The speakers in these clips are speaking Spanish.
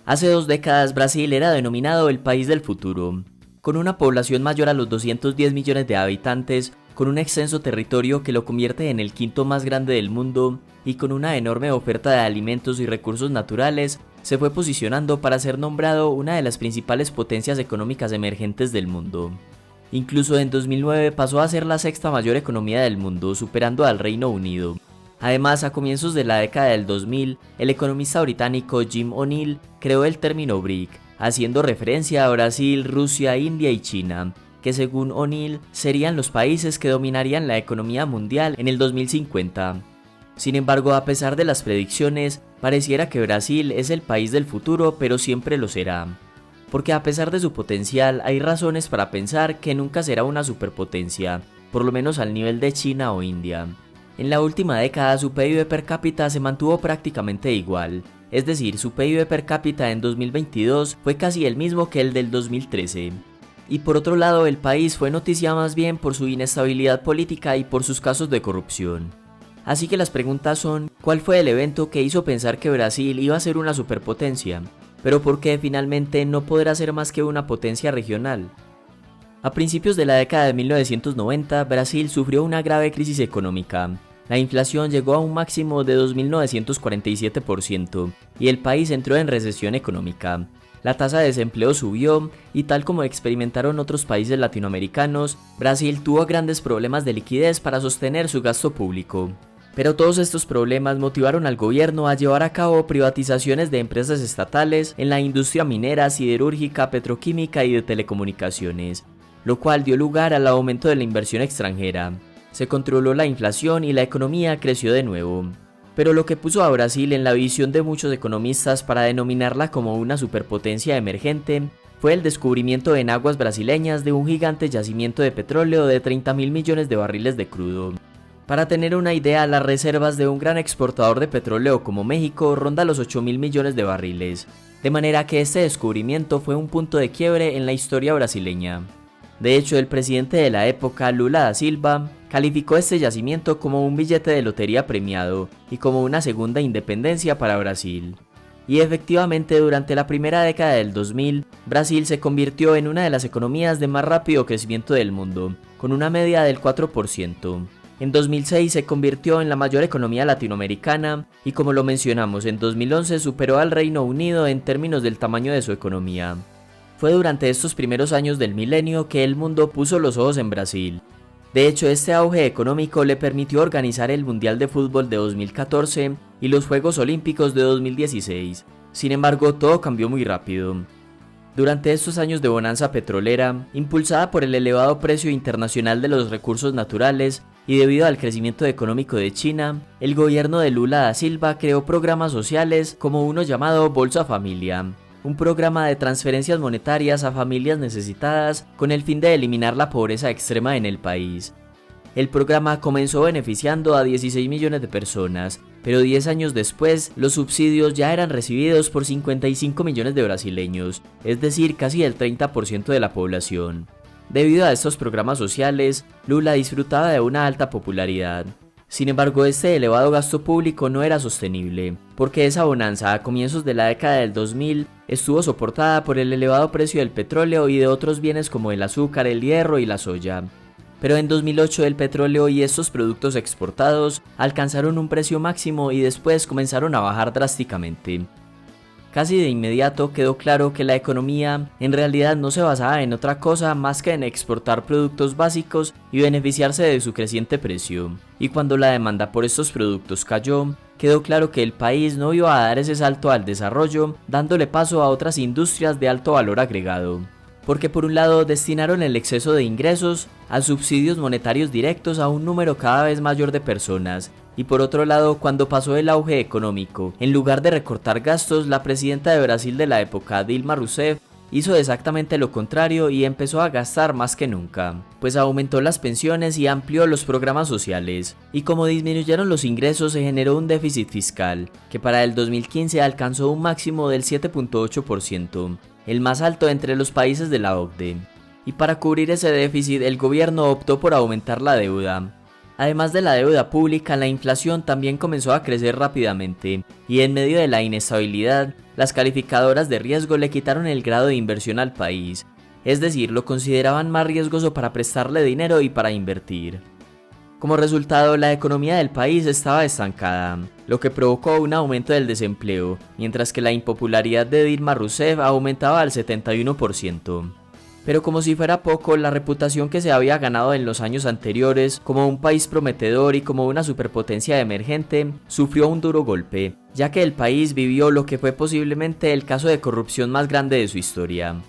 Hace 2 décadas Brasil era denominado el país del futuro. Con una población mayor a los 210 millones de habitantes, con un extenso territorio que lo convierte en el quinto más grande del mundo y con una enorme oferta de alimentos y recursos naturales, se fue posicionando para ser nombrado una de las principales potencias económicas emergentes del mundo. Incluso en 2009 pasó a ser la sexta mayor economía del mundo, superando al Reino Unido. Además, a comienzos de la década del 2000, el economista británico Jim O'Neill creó el término BRIC, haciendo referencia a Brasil, Rusia, India y China, que según O'Neill serían los países que dominarían la economía mundial en el 2050. Sin embargo, a pesar de las predicciones, pareciera que Brasil es el país del futuro, pero siempre lo será. Porque a pesar de su potencial, hay razones para pensar que nunca será una superpotencia, por lo menos al nivel de China o India. En la última década su PIB per cápita se mantuvo prácticamente igual, es decir, su PIB per cápita en 2022 fue casi el mismo que el del 2013. Y por otro lado, el país fue noticia más bien por su inestabilidad política y por sus casos de corrupción. Así que las preguntas son, ¿cuál fue el evento que hizo pensar que Brasil iba a ser una superpotencia? ¿Pero por qué finalmente no podrá ser más que una potencia regional? A principios de la década de 1990, Brasil sufrió una grave crisis económica. La inflación llegó a un máximo de 2.947% y el país entró en recesión económica. La tasa de desempleo subió y, tal como experimentaron otros países latinoamericanos, Brasil tuvo grandes problemas de liquidez para sostener su gasto público. Pero todos estos problemas motivaron al gobierno a llevar a cabo privatizaciones de empresas estatales en la industria minera, siderúrgica, petroquímica y de telecomunicaciones, lo cual dio lugar al aumento de la inversión extranjera. Se controló la inflación y la economía creció de nuevo. Pero lo que puso a Brasil en la visión de muchos economistas para denominarla como una superpotencia emergente fue el descubrimiento en aguas brasileñas de un gigante yacimiento de petróleo de 30.000 millones de barriles de crudo. Para tener una idea, las reservas de un gran exportador de petróleo como México ronda los 8.000 millones de barriles, de manera que este descubrimiento fue un punto de quiebre en la historia brasileña. De hecho, el presidente de la época, Lula da Silva, calificó este yacimiento como un billete de lotería premiado y como una segunda independencia para Brasil. Y efectivamente, durante la primera década del 2000, Brasil se convirtió en una de las economías de más rápido crecimiento del mundo, con una media del 4%. En 2006 se convirtió en la mayor economía latinoamericana y, como lo mencionamos, en 2011 superó al Reino Unido en términos del tamaño de su economía. Fue durante estos primeros años del milenio que el mundo puso los ojos en Brasil. De hecho, este auge económico le permitió organizar el Mundial de Fútbol de 2014 y los Juegos Olímpicos de 2016. Sin embargo, todo cambió muy rápido. Durante estos años de bonanza petrolera, impulsada por el elevado precio internacional de los recursos naturales y debido al crecimiento económico de China, el gobierno de Lula da Silva creó programas sociales como uno llamado Bolsa Familia, un programa de transferencias monetarias a familias necesitadas con el fin de eliminar la pobreza extrema en el país. El programa comenzó beneficiando a 16 millones de personas, pero 10 años después los subsidios ya eran recibidos por 55 millones de brasileños, es decir, casi el 30% de la población. Debido a estos programas sociales, Lula disfrutaba de una alta popularidad. Sin embargo, este elevado gasto público no era sostenible, porque esa bonanza a comienzos de la década del 2000 estuvo soportada por el elevado precio del petróleo y de otros bienes como el azúcar, el hierro y la soya. Pero en 2008 el petróleo y estos productos exportados alcanzaron un precio máximo y después comenzaron a bajar drásticamente. Casi de inmediato quedó claro que la economía en realidad no se basaba en otra cosa más que en exportar productos básicos y beneficiarse de su creciente precio. Y cuando la demanda por estos productos cayó, quedó claro que el país no iba a dar ese salto al desarrollo, dándole paso a otras industrias de alto valor agregado. Porque por un lado destinaron el exceso de ingresos a subsidios monetarios directos a un número cada vez mayor de personas, y por otro lado, cuando pasó el auge económico, en lugar de recortar gastos, la presidenta de Brasil de la época, Dilma Rousseff, hizo exactamente lo contrario y empezó a gastar más que nunca, pues aumentó las pensiones y amplió los programas sociales, y como disminuyeron los ingresos se generó un déficit fiscal, que para el 2015 alcanzó un máximo del 7.8%, el más alto entre los países de la OCDE. Y para cubrir ese déficit, el gobierno optó por aumentar la deuda. Además de la deuda pública, la inflación también comenzó a crecer rápidamente, y en medio de la inestabilidad, las calificadoras de riesgo le quitaron el grado de inversión al país, es decir, lo consideraban más riesgoso para prestarle dinero y para invertir. Como resultado, la economía del país estaba estancada, lo que provocó un aumento del desempleo, mientras que la impopularidad de Dilma Rousseff aumentaba al 71%. Pero como si fuera poco, la reputación que se había ganado en los años anteriores como un país prometedor y como una superpotencia emergente sufrió un duro golpe, ya que el país vivió lo que fue posiblemente el caso de corrupción más grande de su historia.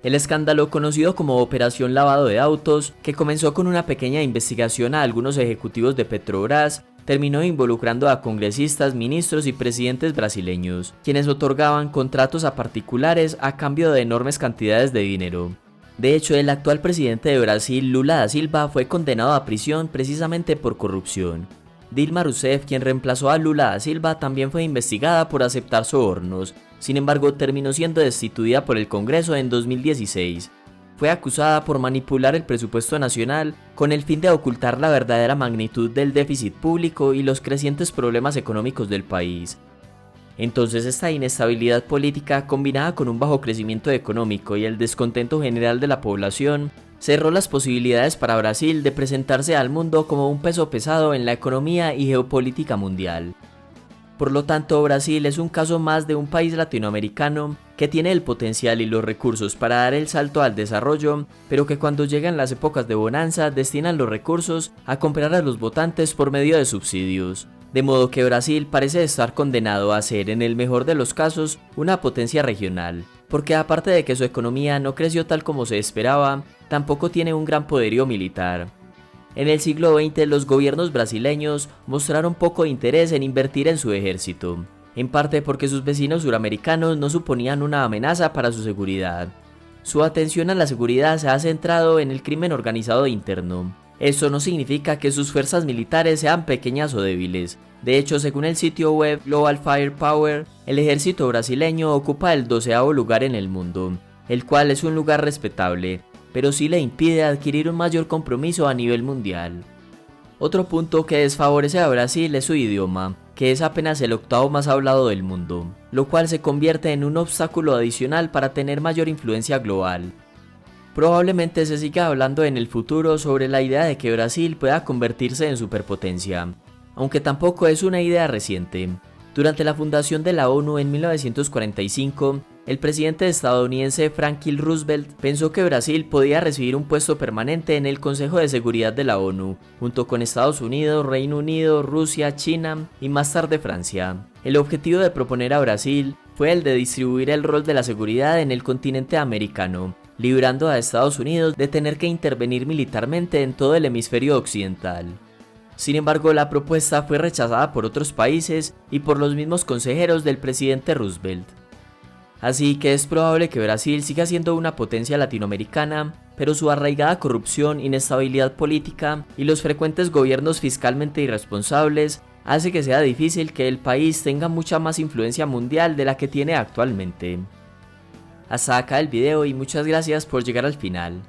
El escándalo, conocido como Operación Lavado de Autos, que comenzó con una pequeña investigación a algunos ejecutivos de Petrobras, terminó involucrando a congresistas, ministros y presidentes brasileños, quienes otorgaban contratos a particulares a cambio de enormes cantidades de dinero. De hecho, el actual presidente de Brasil, Lula da Silva, fue condenado a prisión precisamente por corrupción. Dilma Rousseff, quien reemplazó a Lula da Silva, también fue investigada por aceptar sobornos. Sin embargo, terminó siendo destituida por el Congreso en 2016. Fue acusada por manipular el presupuesto nacional con el fin de ocultar la verdadera magnitud del déficit público y los crecientes problemas económicos del país. Entonces, esta inestabilidad política, combinada con un bajo crecimiento económico y el descontento general de la población, cerró las posibilidades para Brasil de presentarse al mundo como un peso pesado en la economía y geopolítica mundial. Por lo tanto, Brasil es un caso más de un país latinoamericano que tiene el potencial y los recursos para dar el salto al desarrollo, pero que cuando llegan las épocas de bonanza destinan los recursos a comprar a los votantes por medio de subsidios. De modo que Brasil parece estar condenado a ser, en el mejor de los casos, una potencia regional, porque aparte de que su economía no creció tal como se esperaba, tampoco tiene un gran poderío militar. En el siglo XX, los gobiernos brasileños mostraron poco interés en invertir en su ejército, en parte porque sus vecinos suramericanos no suponían una amenaza para su seguridad. Su atención a la seguridad se ha centrado en el crimen organizado interno. Esto no significa que sus fuerzas militares sean pequeñas o débiles. De hecho, según el sitio web Global Firepower, el ejército brasileño ocupa el 12º lugar en el mundo, el cual es un lugar respetable, pero sí le impide adquirir un mayor compromiso a nivel mundial. Otro punto que desfavorece a Brasil es su idioma, que es apenas el 8º más hablado del mundo, lo cual se convierte en un obstáculo adicional para tener mayor influencia global. Probablemente se siga hablando en el futuro sobre la idea de que Brasil pueda convertirse en superpotencia, aunque tampoco es una idea reciente. Durante la fundación de la ONU en 1945, el presidente estadounidense Franklin Roosevelt pensó que Brasil podía recibir un puesto permanente en el Consejo de Seguridad de la ONU, junto con Estados Unidos, Reino Unido, Rusia, China y más tarde Francia. El objetivo de proponer a Brasil fue el de distribuir el rol de la seguridad en el continente americano, librando a Estados Unidos de tener que intervenir militarmente en todo el hemisferio occidental. Sin embargo, la propuesta fue rechazada por otros países y por los mismos consejeros del presidente Roosevelt. Así que es probable que Brasil siga siendo una potencia latinoamericana, pero su arraigada corrupción, inestabilidad política y los frecuentes gobiernos fiscalmente irresponsables hace que sea difícil que el país tenga mucha más influencia mundial de la que tiene actualmente. Hasta acá el video y muchas gracias por llegar al final.